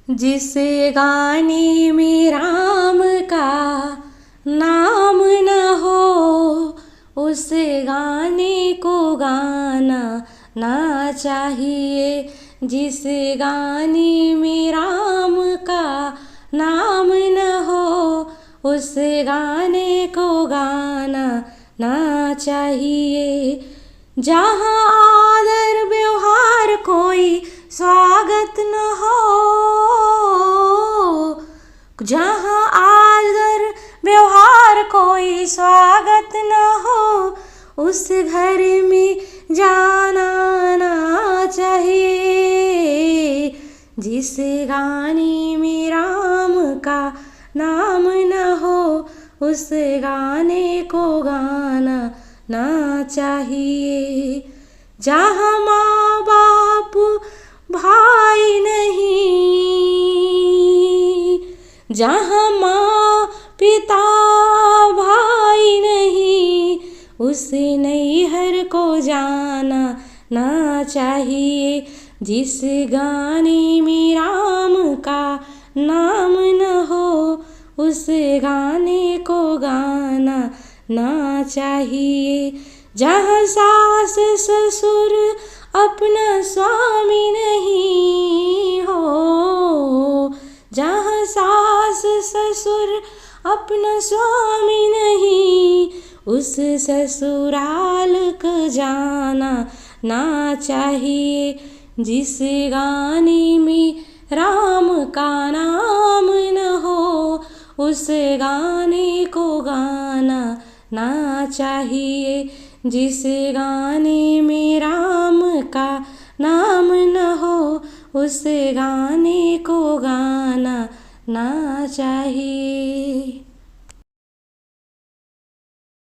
जिस गाने में राम का नाम न हो, उस गाने को गाना ना चाहिए। जिस गाने में राम का नाम न हो, उस गाने को गाना ना चाहिए। जहाँ आदर व्यवहार कोई स्वागत न हो, जहाँ आदर व्यवहार कोई स्वागत न हो, उस घर में जाना ना चाहिए। जिस गाने में राम का नाम न हो, उस गाने को गाना ना चाहिए। जहाँ माँ बाप भाई नहीं, जहाँ माँ पिता भाई नहीं, उस नैहर को जाना ना चाहिए। जिस गाने में राम का नाम न हो, उस गाने को गाना ना चाहिए। जहाँ सास ससुर अपना स्वामी नहीं हो, जहाँ सास ससुर अपना स्वामी नहीं, उस ससुराल को जाना ना चाहिए। जिस गाने में राम का नाम न हो, उस गाने को गाना ना चाहिए। जिस गाने में राम का नाम न हो, उस गाने को गाना ना चाहिए।